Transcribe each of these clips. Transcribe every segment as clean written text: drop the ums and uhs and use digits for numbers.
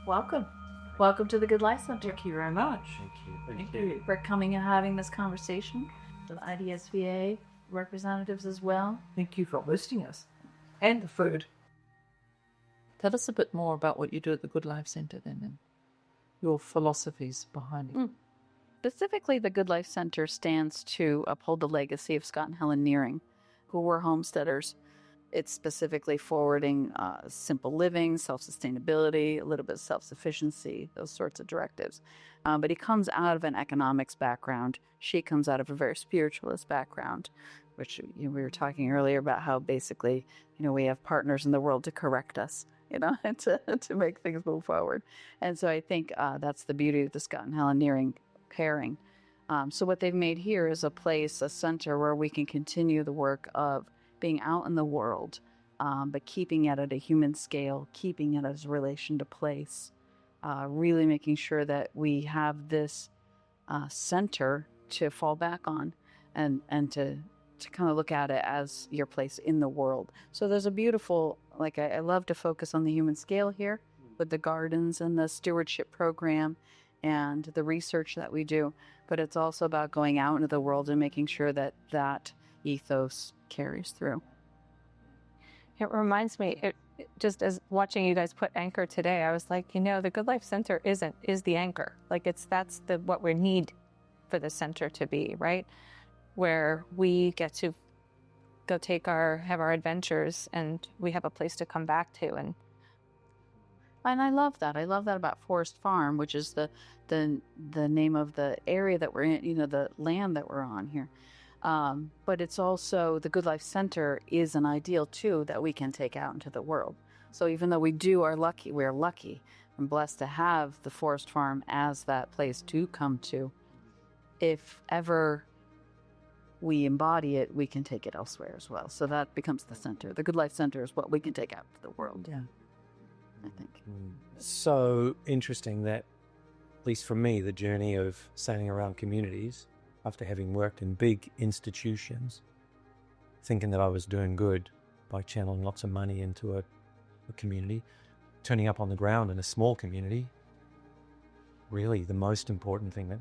Welcome. Welcome to the Good Life Center. Thank you very much. Thank you. For coming and having this conversation with IDSVA representatives as well. Thank you for hosting us. And the food. Tell us a bit more about what you do at the Good Life Center then, and your philosophies behind it. Specifically, the Good Life Center stands to uphold the legacy of Scott and Helen Nearing, who were homesteaders. It's specifically forwarding simple living, self-sustainability, a little bit of self-sufficiency, those sorts of directives. But he comes out of an economics background. She comes out of a very spiritualist background, which we were talking earlier about how basically, we have partners in the world to correct us, and to make things move forward. And so I think that's the beauty of the Scott and Helen Nearing pairing. So what they've made here is a center where we can continue the work of being out in the world, but keeping it at a human scale, keeping it as a relation to place, really making sure that we have this center to fall back on and to kind of look at it as your place in the world. So there's a beautiful, I love to focus on the human scale here with the gardens and the stewardship program and the research that we do, but it's also about going out into the world and making sure that that ethos carries through. It reminds me, just as watching you guys put anchor today, I was like, the Good Life Center is the anchor. That's what we need for the center to be, right? Where we get to go have our adventures, and we have a place to come back to. And I love that. I love that about Forest Farm, which is the name of the area that we're in, the land that we're on here. But it's also, the Good Life Center is an ideal too that we can take out into the world. So even though we're lucky and blessed to have the Forest Farm as that place to come to. If ever we embody it, we can take it elsewhere as well. So that becomes the center. The Good Life Center is what we can take out to the world. Yeah. I think. So interesting that, at least for me, the journey of sailing around communities after having worked in big institutions, thinking that I was doing good by channeling lots of money into a community, turning up on the ground in a small community, really the most important thing that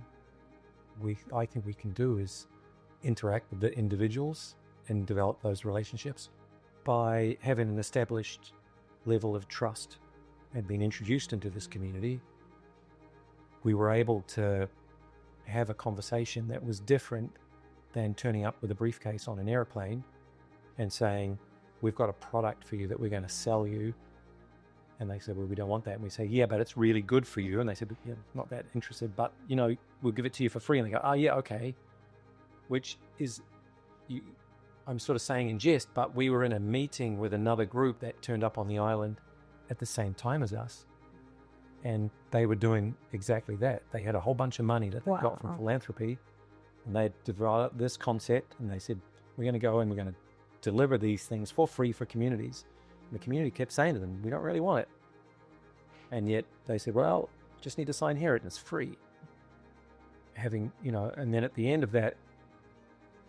I think we can do is interact with the individuals and develop those relationships by having an established level of trust and being introduced into this community. We were able to have a conversation that was different than turning up with a briefcase on an airplane and saying, we've got a product for you that we're going to sell you. And they said, well, we don't want that. And we say, yeah, but it's really good for you. And they said, yeah, not that interested, but we'll give it to you for free. And they go, oh yeah, okay. Which is, I'm sort of saying in jest, but we were in a meeting with another group that turned up on the island at the same time as us. And they were doing exactly that. They had a whole bunch of money that they got from philanthropy, and they developed this concept, and they said, we're going to go and we're going to deliver these things for free for communities. And the community kept saying to them, we don't really want it. And yet they said, well, just need to sign here and it's free. And then at the end of that,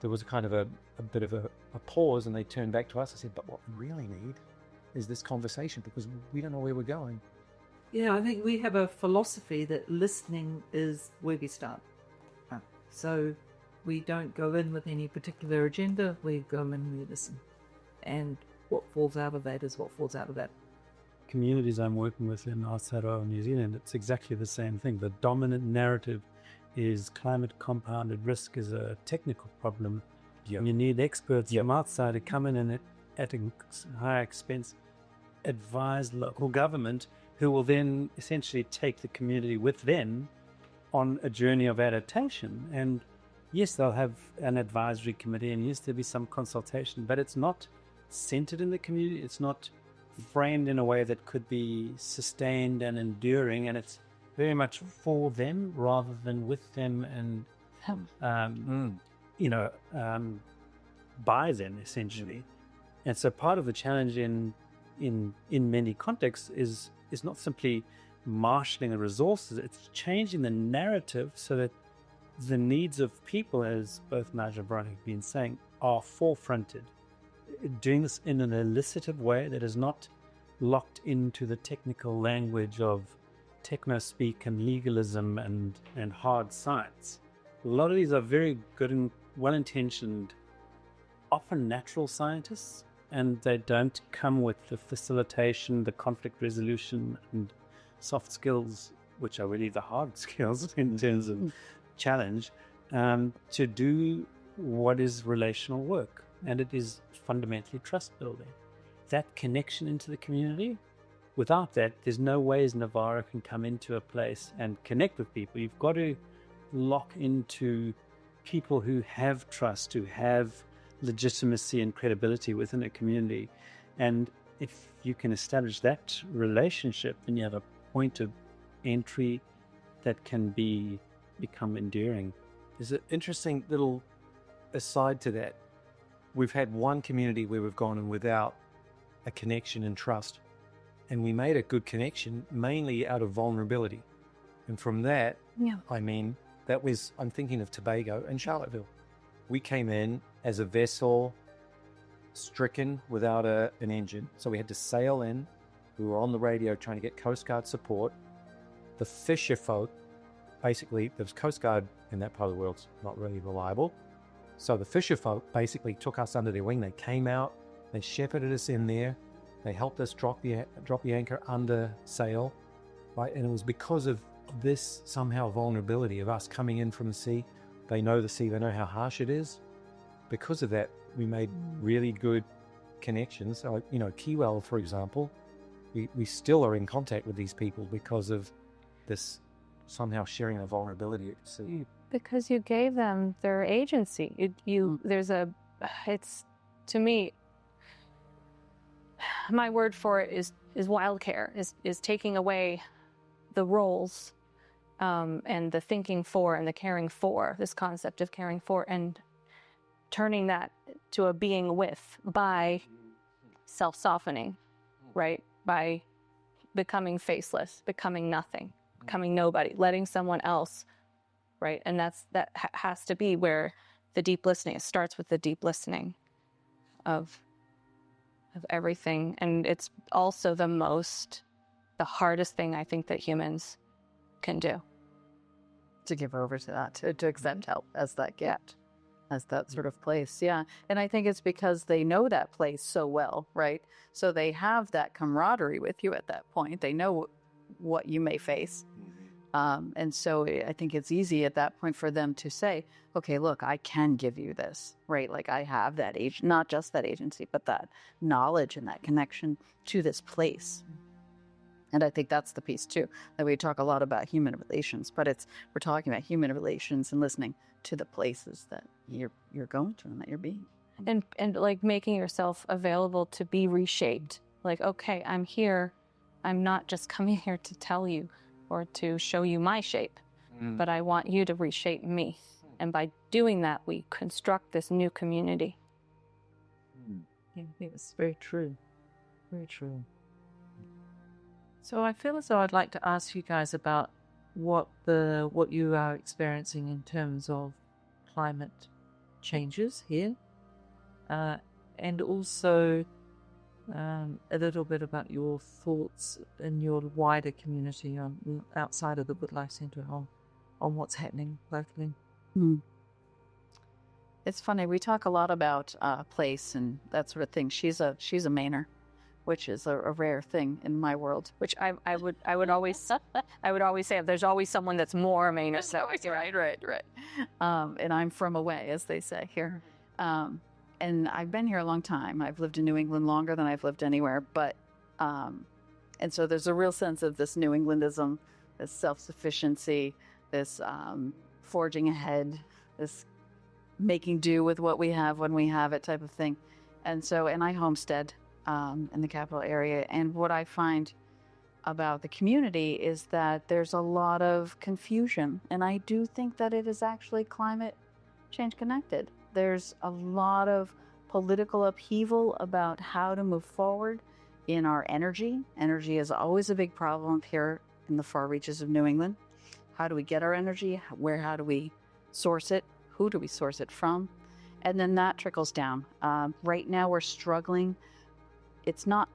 there was kind of a bit of a pause, and they turned back to us and said, but what we really need is this conversation, because we don't know where we're going. Yeah, I think we have a philosophy that listening is where we start. So we don't go in with any particular agenda, we go in and we listen. And what falls out of that is what falls out of that. Communities I'm working with in Aotearoa, New Zealand, it's exactly the same thing. The dominant narrative is climate compounded risk is a technical problem. Yep. And you need experts Yep. from outside to come in and at a high expense advise local government, who will then essentially take the community with them on a journey of adaptation. And yes, they'll have an advisory committee, and yes, there'll be some consultation, but it's not centered in the community. It's not framed in a way that could be sustained and enduring, and it's very much for them rather than with them and by them, essentially. And so part of the challenge in many contexts is not simply marshalling the resources, it's changing the narrative so that the needs of people, as both Nigel and Veronica have been saying, are forefronted. Doing this in an elicitive way that is not locked into the technical language of techno-speak and legalism and hard science. A lot of these are very good and well-intentioned, often natural scientists, and they don't come with the facilitation, the conflict resolution, and soft skills, which are really the hard skills in terms of challenge, to do what is relational work. And it is fundamentally trust building. That connection into the community, without that, there's no ways Novara can come into a place and connect with people. You've got to lock into people who have trust, who have legitimacy and credibility within a community. And if you can establish that relationship, then you have a point of entry that can become enduring. There's an interesting little aside to that. We've had one community where we've gone in without a connection and trust, and we made a good connection mainly out of vulnerability. And from that, I mean, I'm thinking of Tobago and Charlottesville. We came in as a vessel stricken without an engine. So we had to sail in. We were on the radio trying to get Coast Guard support. The fisher folk, basically, there was Coast Guard in that part of the world's not really reliable. So the fisher folk basically took us under their wing. They came out, they shepherded us in there. They helped us drop the anchor under sail, right? And it was because of this somehow vulnerability of us coming in from the sea. They know the sea, they know how harsh it is. Because of that, we made really good connections. So, Kiwell, for example, we still are in contact with these people because of this somehow sharing a vulnerability at sea. Because you gave them their agency. It's, to me, my word for it is wild care, is taking away the roles and the thinking for and the caring for, this concept of caring for, and turning that to a being with by self-softening, right? By becoming faceless, becoming nothing, becoming nobody, letting someone else, right? And that has to be where the deep listening, it starts with the deep listening of everything. And it's also the hardest thing I think that humans can do. To give over to that, to accept help as that gift, as that sort of place. Yeah. And I think it's because they know that place so well, right? So they have that camaraderie with you at that point. They know what you may face. And so I think it's easy at that point for them to say, okay, look, I can give you this, right? Like I have that not just that agency, but that knowledge and that connection to this place. And I think that's the piece too, that we talk a lot about human relations, but we're talking about human relations and listening to the places that you're going to and that you're being. And like making yourself available to be reshaped. Like, okay, I'm here. I'm not just coming here to tell you or to show you my shape, but I want you to reshape me. And by doing that, we construct this new community. Yeah, I think it's very true. Very true. So I feel as though I'd like to ask you guys about what you are experiencing in terms of climate changes here, and also a little bit about your thoughts in your wider community outside of the Good Life Centre on what's happening locally. It's funny, we talk a lot about place and that sort of thing. She's a Mainer, which is a rare thing in my world. Which I would always say there's always someone that's more Mainer. So right. And I'm from away, as they say here. And I've been here a long time. I've lived in New England longer than I've lived anywhere. But and so there's a real sense of this New Englandism, this self-sufficiency, this forging ahead, this making do with what we have when we have it type of thing. And I homestead in the capital area. And what I find about the community is that there's a lot of confusion. And I do think that it is actually climate change connected. There's a lot of political upheaval about how to move forward in our energy. Energy is always a big problem here in the far reaches of New England. How do we get our energy? How do we source it? Who do we source it from? And then that trickles down. Right now we're struggling. It's not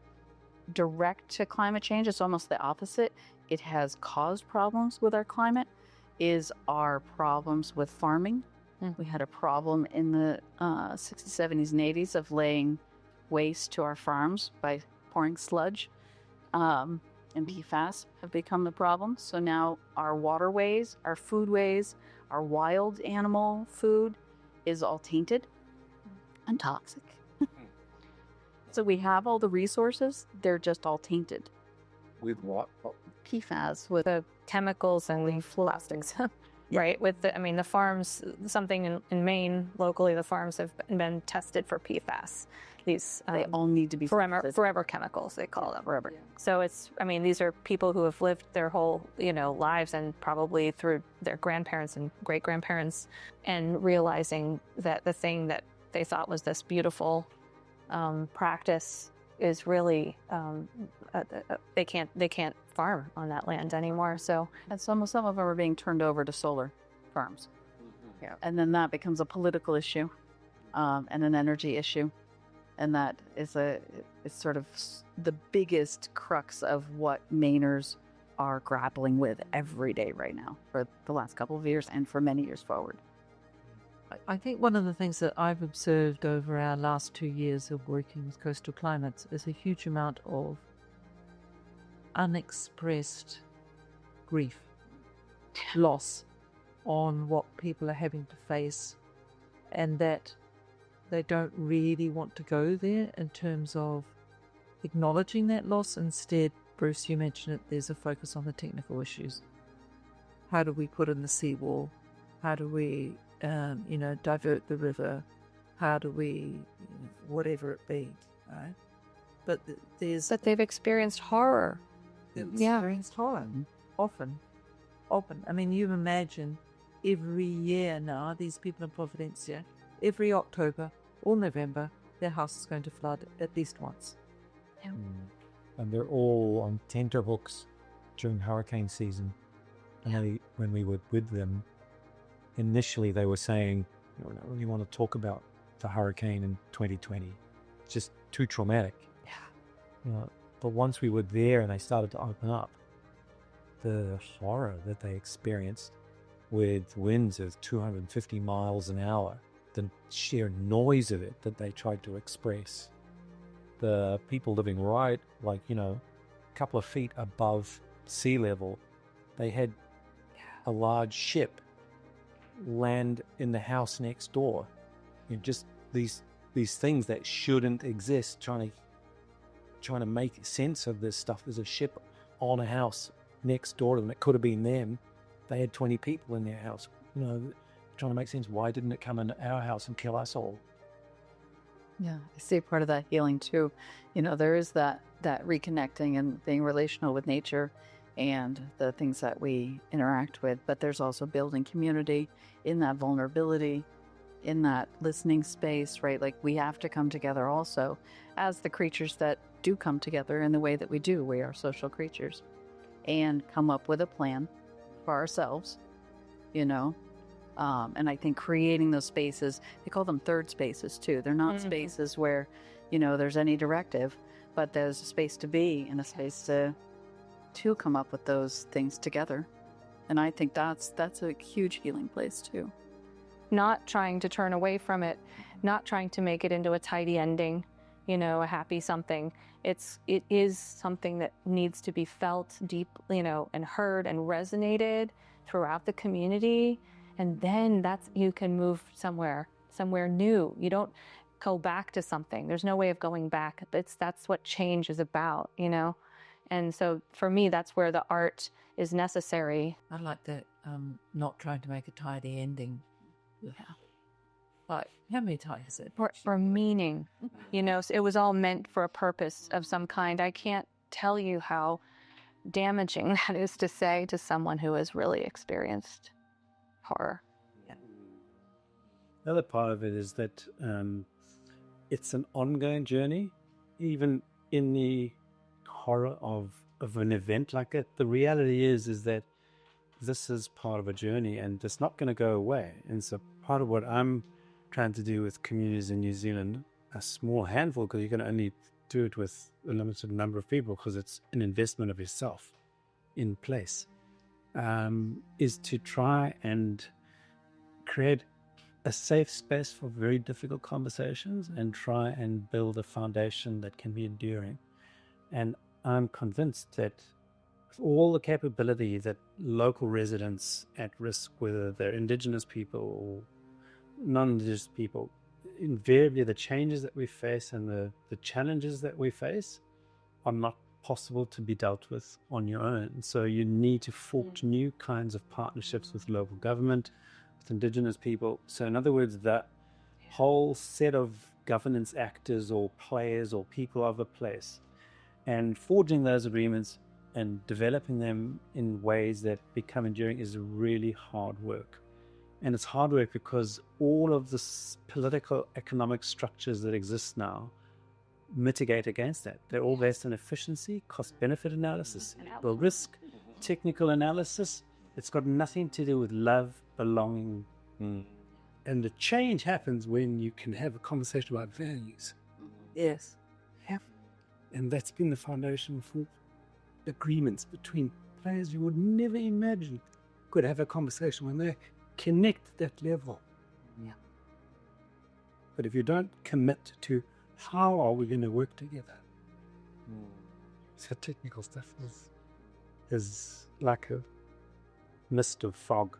direct to climate change. It's almost the opposite. It has caused problems with our climate, is our problems with farming. We had a problem in the 60s, 70s, and 80s of laying waste to our farms by pouring sludge. And PFAS have become the problem. So now our waterways, our foodways, our wild animal food is all tainted and toxic. So we have all the resources, they're just all tainted. With what? PFAS, with The chemicals and plastics, right? With the farms, something in Maine, locally, the farms have been tested for PFAS. These they all need to be forever chemicals, they call them. forever. So these are people who have lived their whole, lives, and probably through their grandparents and great grandparents, and realizing that the thing that they thought was this beautiful practice is really they can't farm on that land anymore. So And some of them are being turned over to solar farms. Yeah. And then that becomes a political issue and an energy issue. And that is sort of the biggest crux of what Mainers are grappling with every day right now for the last couple of years and for many years forward. I think one of the things that I've observed over our last 2 years of working with coastal climates is a huge amount of unexpressed grief, loss on what people are having to face, and that they don't really want to go there in terms of acknowledging that loss. Instead, Bruce, you mentioned it, there's a focus on the technical issues. How do we put in the seawall? How do we, divert the river? How do we, whatever it be, right? But but they've experienced horror. experienced horror, often. I mean, you imagine every year now, these people in Providencia, every October or November, their house is going to flood at least once. And they're all on tenterhooks during hurricane season. And when we were with them, initially they were saying, we don't really want to talk about the hurricane in 2020. It's just too traumatic. Yeah. But once we were there and they started to open up, the horror that they experienced with winds of 250 miles an hour, the sheer noise of it that they tried to express, the people living right, a couple of feet above sea level, they had a large ship land in the house next door. Just these things that shouldn't exist, trying to make sense of this stuff. There's a ship on a house next door to them. It could have been them. They had 20 people in their house. Trying to make sense. Why didn't it come into our house and kill us all? Yeah, I see part of that healing too. There is that reconnecting and being relational with nature and the things that we interact with, but there's also building community in that vulnerability, in that listening space, right? Like, we have to come together also as the creatures that do come together in the way that we do. We are social creatures, and come up with a plan for ourselves, and I think creating those spaces, they call them third spaces too. They're not spaces where, there's any directive, but there's a space to be and a space to come up with those things together. And I think that's a huge healing place too. Not trying to turn away from it, not trying to make it into a tidy ending, a happy something. It is something that needs to be felt deep, and heard and resonated throughout the community. And then you can move somewhere new. You don't go back to something. There's no way of going back. That's what change is about, And so for me, that's where the art is necessary. I like that, not trying to make a tidy ending. Yeah. Like, how many times is it? For meaning, so it was all meant for a purpose of some kind. I can't tell you how damaging that is to say to someone who has really experienced horror. Yeah. The other part of it is that it's an ongoing journey, even in the horror of an event like it. The reality is that this is part of a journey, and it's not going to go away. And so part of what I'm trying to do with communities in New Zealand, a small handful, because you can only do it with a limited number of people because it's an investment of yourself in place, is to try and create a safe space for very difficult conversations and try and build a foundation that can be enduring. And I'm convinced that with all the capability that local residents at risk, whether they're Indigenous people or non-Indigenous people, invariably the changes that we face and the challenges that we face are not possible to be dealt with on your own. So you need to forge new kinds of partnerships with local government, with Indigenous people. So in other words, that whole set of governance actors or players or people of a place, and forging those agreements and developing them in ways that become enduring is really hard work. And it's hard work because all of the political economic structures that exist now mitigate against that. They're all based on efficiency, cost-benefit analysis, risk, technical analysis. It's got nothing to do with love, belonging. And the change happens when you can have a conversation about values. Yes. And that's been the foundation for agreements between players you would never imagine could have a conversation when they connect at that level. Yeah. But if you don't commit to how are we going to work together, so technical stuff is like a Mist of fog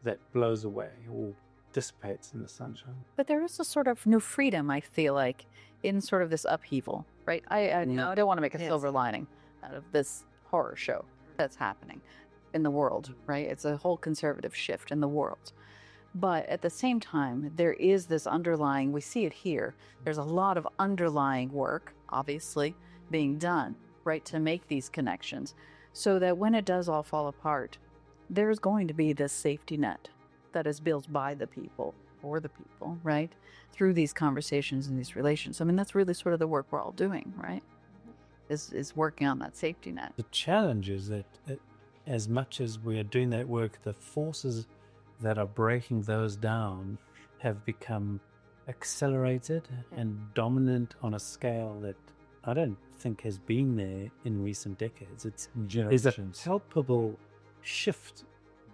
that blows away or dissipates in the sunshine. But there is a sort of new freedom, I feel like, in sort of this upheaval, right? I don't want to make a silver lining out of this horror show that's happening in the world, right? It's a whole conservative shift in the world. But at the same time, there is this underlying, we see it here, there's a lot of underlying work, obviously, being done, right, to make these connections so that when it does all fall apart, there's going to be this safety net that is built by the people, for the people, right, through these conversations and these relations. I mean, that's really sort of the work we're all doing, right, is working on that safety net. The challenge is that as much as we are doing that work, the forces that are breaking those down have become accelerated and dominant on a scale that I don't think has been there in recent decades. There's a palpable shift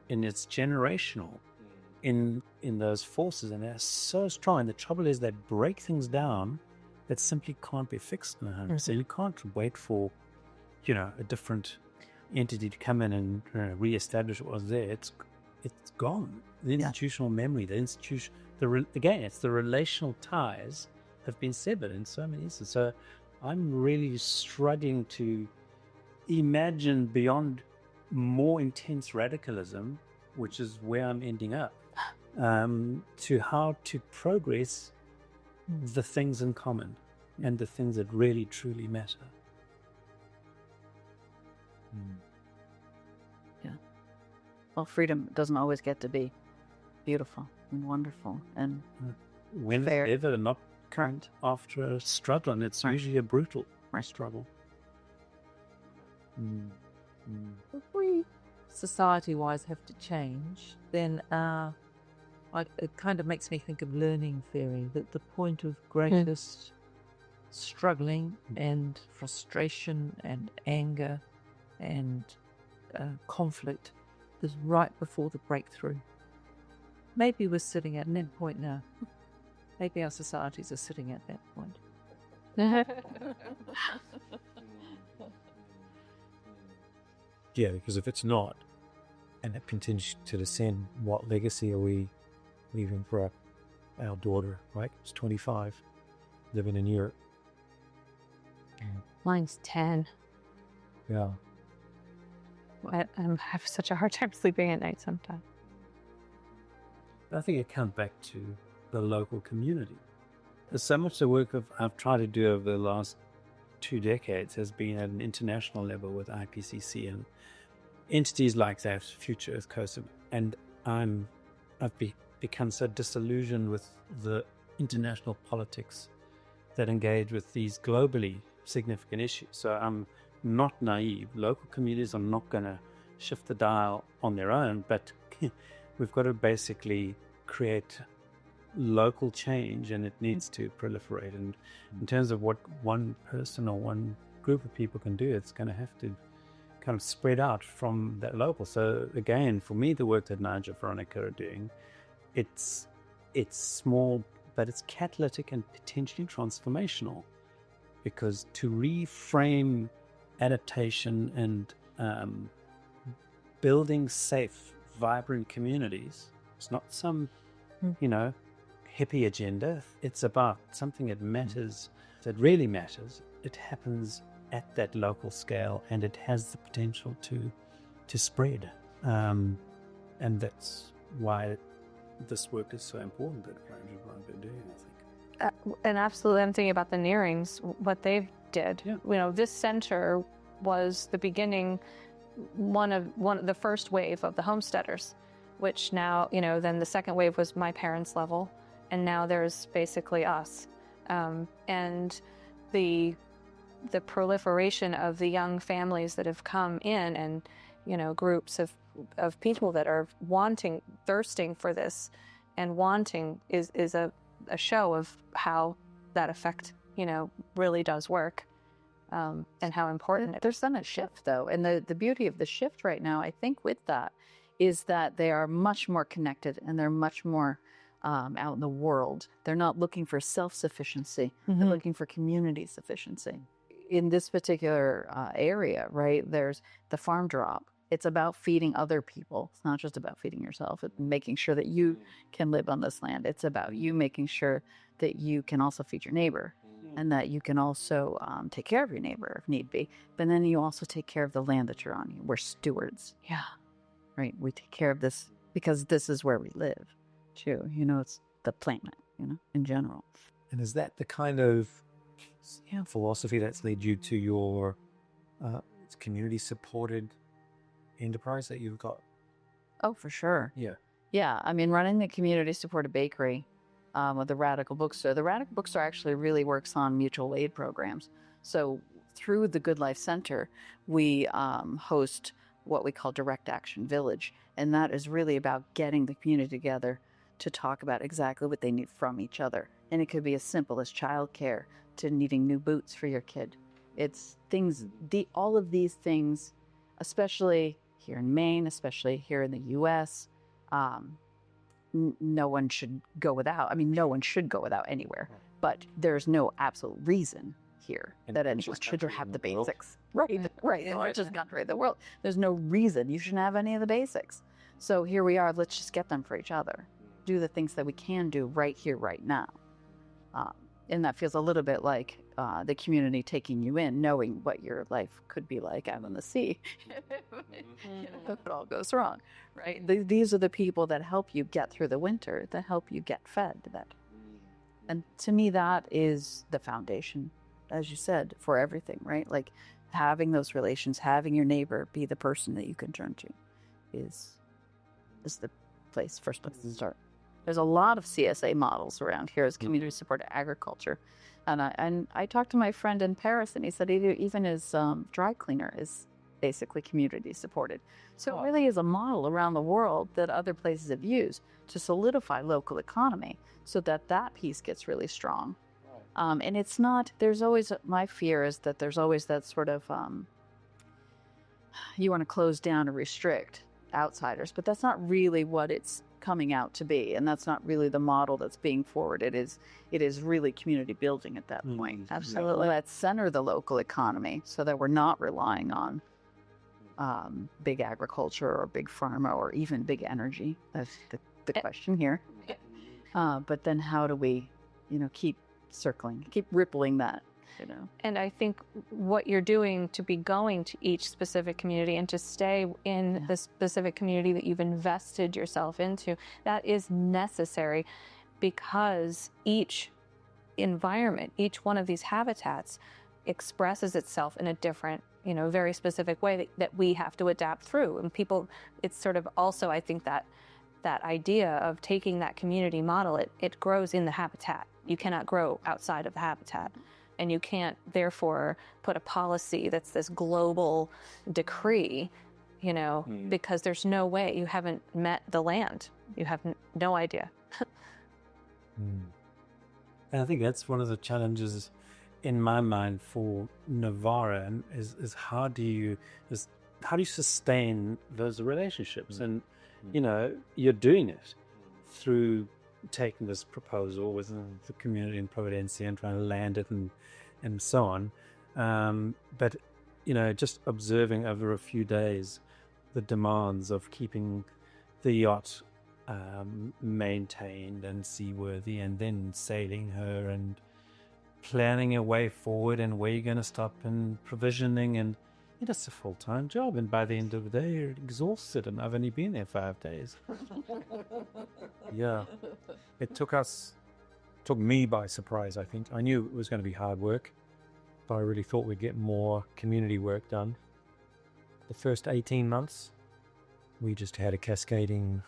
in its generational in those forces, and they're so strong. And the trouble is they break things down that simply can't be fixed in 100%. You can't wait for, a different entity to come in and re-establish what was there. It's gone. The institutional memory, the institution, it's the relational ties have been severed in so many instances. So I'm really struggling to imagine beyond more intense radicalism, which is where I'm ending up, to how to progress the things in common and the things that really truly matter. Well, freedom doesn't always get to be beautiful and wonderful and when fair. It's ever not current after a struggle, and it's usually a brutal struggle. If we society-wise have to change, then it kind of makes me think of learning theory, that the point of greatest struggling and frustration and anger and conflict is right before the breakthrough. Maybe we're sitting at that point now. Maybe our societies are sitting at that point. Yeah, because if it's not, and it continues to descend, what legacy are we leaving for our daughter, right? It's 25, living in Europe. Mine's 10. Yeah. I have such a hard time sleeping at night sometimes. I think it comes back to the local community. There's so much the work I've tried to do over the last 2 decades has been at an international level with IPCC and entities like that, Future Earth Coast, and I've become so disillusioned with the international politics that engage with these globally significant issues. So I'm not naive. Local communities are not going to shift the dial on their own, but we've got to basically create local change, and it needs to proliferate. And in terms of what one person or one group of people can do, it's going to have to kind of spread out from that local. So again, for me, the work that Nigel, Veronica are doing, it's small, but it's catalytic and potentially transformational, because to reframe adaptation and building safe, vibrant communities, it's not some, hippie agenda. It's about something that matters, that really matters. It happens at that local scale, and it has the potential to spread. And that's why this work is so important that Veronica are doing, I think. And absolutely, I'm thinking about the Nearings, what they did. Yeah. This center was the beginning, one of the first wave of the homesteaders, which now, then the second wave was my parents' level, and now there's basically us. And the proliferation of the young families that have come in, and groups of people that are thirsting for this and wanting is a show of how that effect really does work, and how important There's been a shift, though, and the beauty of the shift right now, I think, with that is that they are much more connected, and they're much more out in the world. They're not looking for self-sufficiency. They're looking for community sufficiency. In this particular area, right, there's the farm drop. It's about feeding other people. It's not just about feeding yourself. It's making sure that you can live on this land. It's about you making sure that you can also feed your neighbor, and that you can also take care of your neighbor if need be. But then you also take care of the land that you're on. We're stewards. Yeah. Right? We take care of this because this is where we live, too. It's the planet, in general. And is that the kind of philosophy that's led you to your community-supported enterprise that you've got? Oh, for sure. Yeah. Yeah. I mean, running the community-supported bakery with the Radical Bookstore. The Radical Bookstore actually really works on mutual aid programs. So through the Good Life Center, we host what we call Direct Action Village. And that is really about getting the community together to talk about exactly what they need from each other. And it could be as simple as childcare to needing new boots for your kid. It's things, all of these things, especially here in Maine, especially here in the U.S., no one should go without. I mean, no one should go without anywhere. But there's no absolute reason here that anyone should have the basics. Right. The largest country in the world. There's no reason you shouldn't have any of the basics. So here we are. Let's just get them for each other. Do the things that we can do right here, right now. And that feels a little bit like the community taking you in, knowing what your life could be like out on the sea if it all goes wrong, right? These are the people that help you get through the winter, that help you get fed. And to me, that is the foundation, as you said, for everything, right? Like having those relations, having your neighbor be the person that you can turn to is the first place to start. There's a lot of CSA models around here as community-supported agriculture. And I talked to my friend in Paris, and he said even his dry cleaner is basically community-supported. So it really is a model around the world that other places have used to solidify local economy so that piece gets really strong. And it's not, there's always, my fear is that there's always that sort of, you want to close down or restrict outsiders, but that's not really what it's coming out to be, and that's not really the model that's being forwarded. It is really community building at that point. Absolutely. Let's center the local economy so that we're not relying on big agriculture or big pharma or even big energy. That's the question here. But then how do we, keep circling, keep rippling that? And I think what you're doing to be going to each specific community and to stay in the specific community that you've invested yourself into, that is necessary, because each environment, each one of these habitats expresses itself in a different, very specific way that we have to adapt through. And people, it's sort of also, I think that idea of taking that community model, it grows in the habitat. You cannot grow outside of the habitat. And you can't, therefore, put a policy that's this global decree, because there's no way. You haven't met the land. You have no idea. And I think that's one of the challenges in my mind for Novara is how do you sustain those relationships? And you're doing it through taking this proposal within the community in Providencia and trying to land it and so on. But just observing over a few days the demands of keeping the yacht maintained and seaworthy, and then sailing her and planning a way forward and where you're going to stop and provisioning, and it's a full-time job, and by the end of the day you're exhausted, and I've only been there 5 days. Yeah, it took me by surprise. I think I knew it was going to be hard work, but I really thought we'd get more community work done. The first 18 months we just had a cascading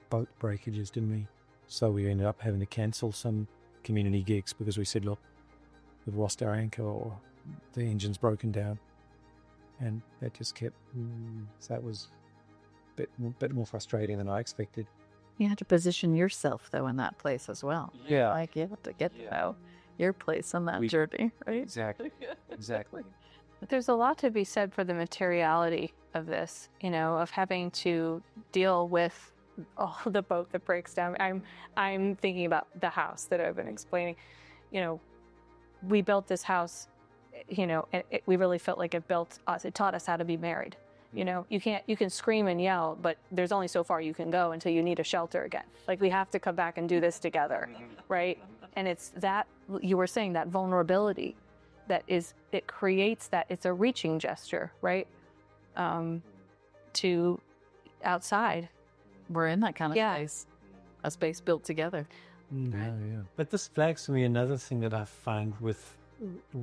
boat breakages, didn't we? So we ended up having to cancel some community gigs because we said, look, we've lost our anchor or the engine's broken down, and that just kept so that was a bit more frustrating than I expected. You had to position yourself, though, in that place as well. Yeah. Like, you have to get to know your place on that journey, right? Exactly. But there's a lot to be said for the materiality of this, of having to deal with the boat that breaks down. I'm thinking about the house that I've been explaining. We built this house, and we really felt like it built us. It taught us how to be married. You can scream and yell, but there's only so far you can go until you need a shelter again. Like, we have to come back and do this together, right? And it's that, you were saying, that vulnerability it creates that, it's a reaching gesture, right? To outside. We're in that kind of space. A space built together. Yeah. But this flags for me another thing that I find with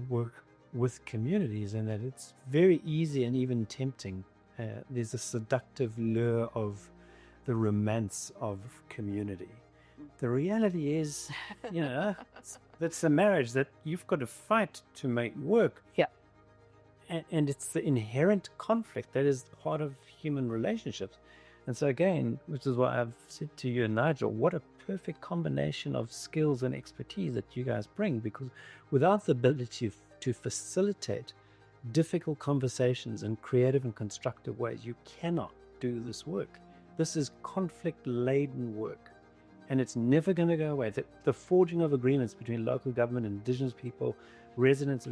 work with communities, and that it's very easy and even tempting. There's a seductive lure of the romance of community. The reality is, that's the marriage that you've got to fight to make work. Yeah. And it's the inherent conflict that is part of human relationships. And so again, which is what I've said to you and Nigel, what a perfect combination of skills and expertise that you guys bring, because without the ability to facilitate difficult conversations in creative and constructive ways, you cannot do this work. This is conflict-laden work, and it's never going to go away. The forging of agreements between local government, indigenous people, residents,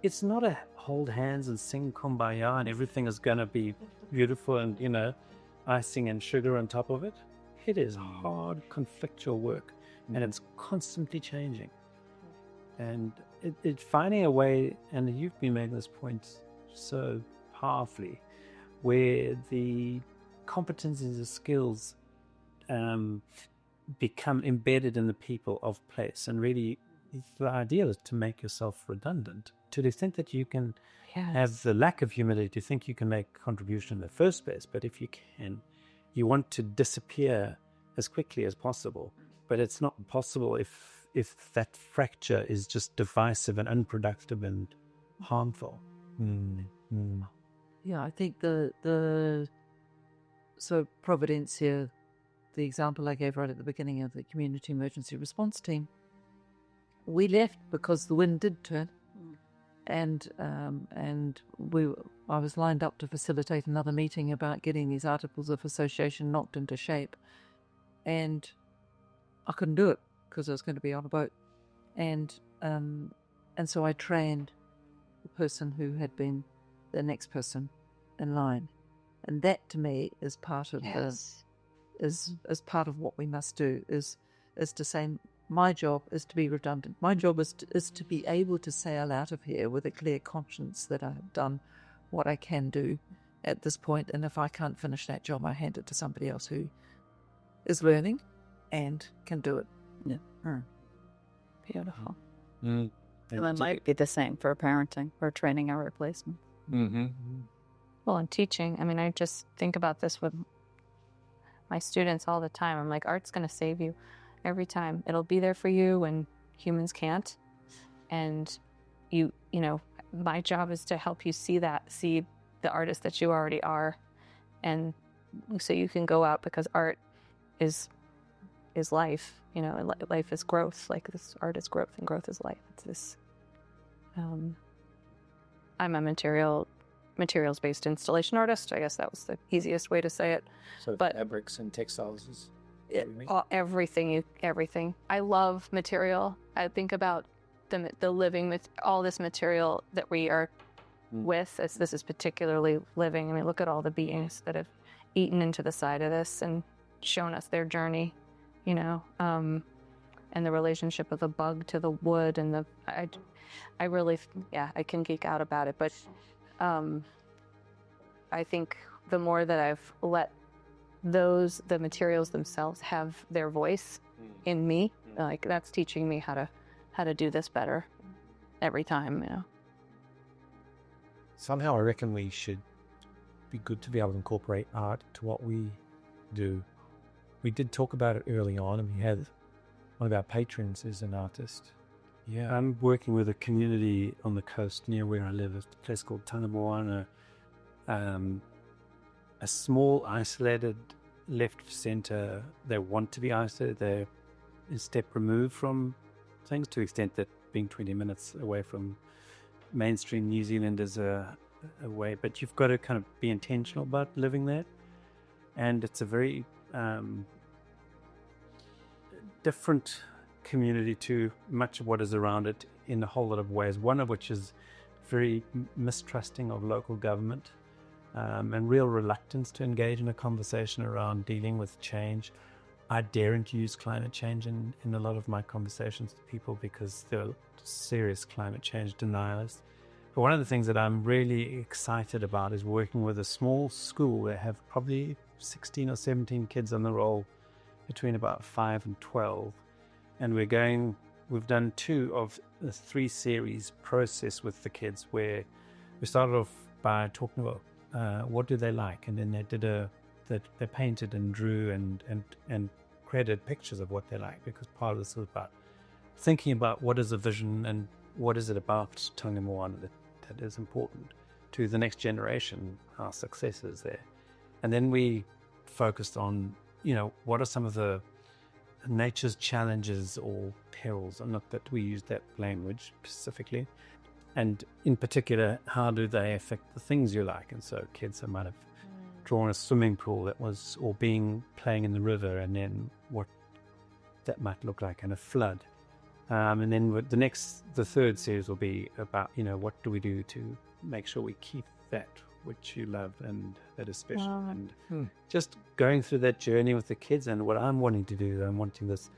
it's not a hold hands and sing kumbaya and everything is going to be beautiful and, icing and sugar on top of it. It is hard, conflictual work, and it's constantly changing. And it finding a way, and you've been making this point so powerfully, where the competencies and skills become embedded in the people of place. And really, the idea is to make yourself redundant, to the extent that you can have the lack of humility to think you can make a contribution in the first place. But if you can, you want to disappear as quickly as possible. But it's not possible if that fracture is just divisive and unproductive and harmful. Yeah, I think so Providencia, the example I gave right at the beginning of the community emergency response team, we left because the wind did turn, and I was lined up to facilitate another meeting about getting these articles of association knocked into shape, and I couldn't do it because I was going to be on a boat, and so I trained the person who had been the next person in line, and that to me is part of is part of what we must do, is to say, my job is to be redundant. My job is to be able to sail out of here with a clear conscience that I have done what I can do at this point, and if I can't finish that job, I hand it to somebody else who is learning and can do it. Yeah. Beautiful. Mm. And that might be the same for parenting. We're training our replacement. Mm-hmm. Well, in teaching, I mean, I just think about this with my students all the time. I'm like, art's going to save you every time. It'll be there for you when humans can't. And you know, my job is to help you see the artist that you already are. And so you can go out, because art is life, you know, life is growth. Like, this art is growth, and growth is life. It's this I'm a materials-based installation artist. I guess that was the easiest way to say it. So But- fabrics and textiles is what you mean? Everything. I love material. I think about the living, all this material that we are with. This is particularly living. I mean, look at all the beings that have eaten into the side of this and shown us their journey, and the relationship of the bug to the wood and I really, I can geek out about it. But I think the more that I've let the materials themselves have their voice in me, like that's teaching me how to do this better every time. Somehow I reckon we should be good to be able to incorporate art to what we do. We did talk about it early on, and we have one of our patrons is an artist. Yeah. I'm working with a community on the coast near where I live, a place called Novara, a small, isolated, left of centre. They want to be isolated. They're a step removed from things, to the extent that being 20 minutes away from mainstream New Zealand is a way. But you've got to kind of be intentional about living there. And it's a very different community to much of what is around it in a whole lot of ways, one of which is very mistrusting of local government and real reluctance to engage in a conversation around dealing with change. I daren't use climate change in a lot of my conversations to people because they're serious climate change denialists. But one of the things that I'm really excited about is working with a small school. They have probably 16 or 17 kids on the roll between about 5 and 12. And we've done 2 of the 3 series process with the kids, where we started off by talking about what do they like, and then they painted and drew and created pictures of what they like, because part of this is about thinking about what is a vision and what is it about Taonga Moana that is important to the next generation, our successors there. And then we focused on, what are some of the nature's challenges or perils, and not that we use that language specifically, and in particular, how do they affect the things you like? And so kids might have drawn a swimming pool that was, or playing in the river, and then what that might look like in a flood. And then the third series will be about, what do we do to make sure we keep that which you love and that is special. Wow. And just going through that journey with the kids. And what I'm wanting to do, I'm wanting this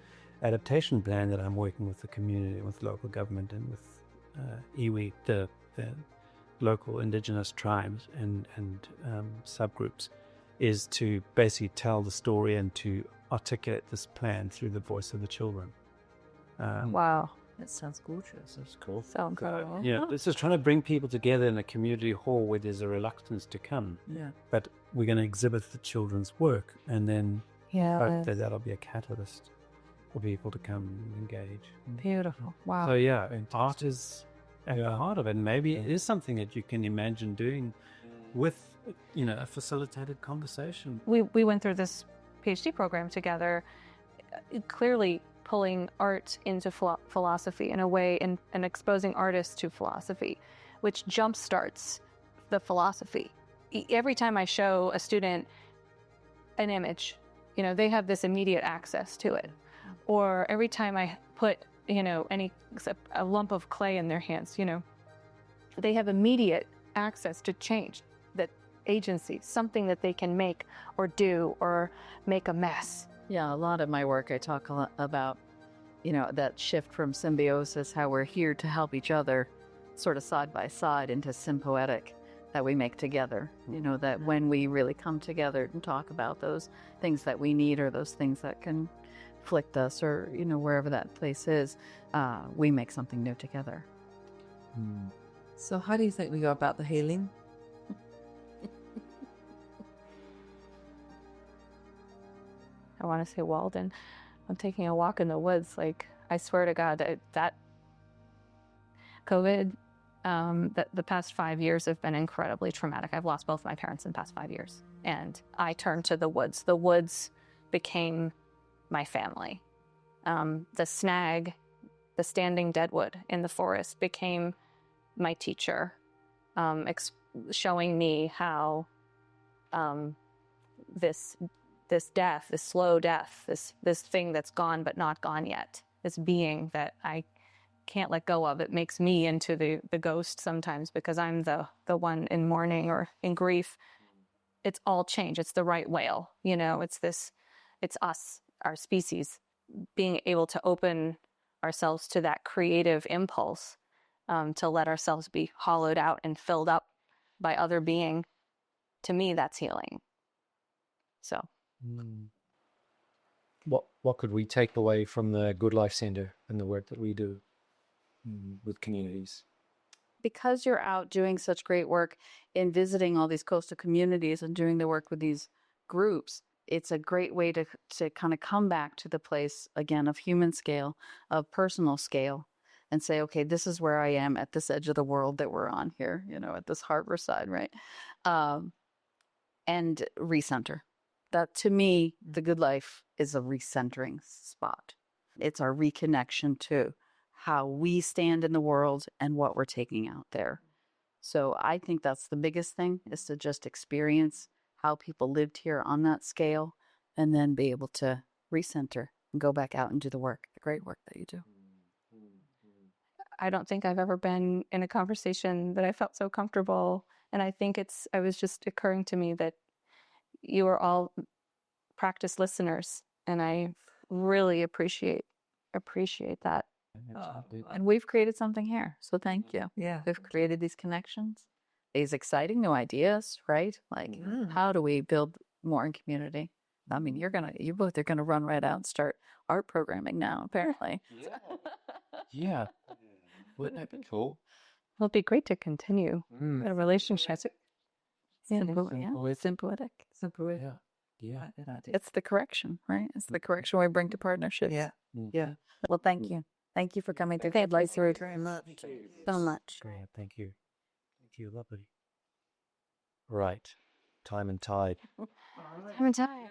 adaptation plan that I'm working with the community, with local government, and with iwi, the local indigenous tribes and subgroups, is to basically tell the story and to articulate this plan through the voice of the children. Wow. That sounds gorgeous. That's cool. So incredible. This is trying to bring people together in a community hall where there's a reluctance to come. Yeah. But we're going to exhibit the children's work, and then hopefully that'll be a catalyst for people to come and engage. Beautiful. Wow. So art is at the heart of it. And maybe it is something that you can imagine doing with, a facilitated conversation. we went through this PhD program together, clearly pulling art into philosophy in a way, and exposing artists to philosophy, which jumpstarts the philosophy. Every time I show a student an image, they have this immediate access to it. Or every time I put, a lump of clay in their hands, they have immediate access to change, that agency, something that they can make or do or make a mess. Yeah, a lot of my work, I talk about, that shift from symbiosis, how we're here to help each other, sort of side by side, into sympoetic that we make together. That when we really come together and talk about those things that we need, or those things that conflict us, or, wherever that place is, we make something new together. So how do you think we go about the healing? I want to say Walden. I'm taking a walk in the woods. Like, I swear to God that COVID, the past 5 years have been incredibly traumatic. I've lost both my parents in the past 5 years. And I turned to the woods. The woods became my family. The snag, the standing deadwood in the forest became my teacher, showing me how this death, this slow death, this thing that's gone but not gone yet, this being that I can't let go of. It makes me into the ghost sometimes because I'm the one in mourning or in grief. It's all change. It's the right whale. It's us, our species, being able to open ourselves to that creative impulse, to let ourselves be hollowed out and filled up by other being. To me, that's healing. So. What could we take away from the Good Life Centre and the work that we do with communities? Because you're out doing such great work in visiting all these coastal communities and doing the work with these groups, it's a great way to kind of come back to the place again of human scale, of personal scale, and say, okay, this is where I am at this edge of the world that we're on here, at this harbor side, right? And recenter. That, to me, the Good Life is a recentering spot. It's our reconnection to how we stand in the world and what we're taking out there. So I think that's the biggest thing, is to just experience how people lived here on that scale and then be able to recenter and go back out and do the great work that you do. I don't think I've ever been in a conversation that I felt so comfortable. And I think it was just occurring to me that you are all practice listeners, and I really appreciate that. And we've created something here, so thank you. Yeah. We've created these connections, these exciting new ideas, right? Like, how do we build more in community? I mean, you both are gonna run right out and start art programming now, apparently. Yeah. Wouldn't that be cool? It'll be great to continue a relationship. Symphoetic. Yeah. It's the correction, right? It's the correction we bring to partnerships. Yeah. Yeah. Well, thank you. Thank you for coming through. Good Life through very much. So much. Great. Thank you. Thank you. Lovely. Right. Time and tide. Time and time.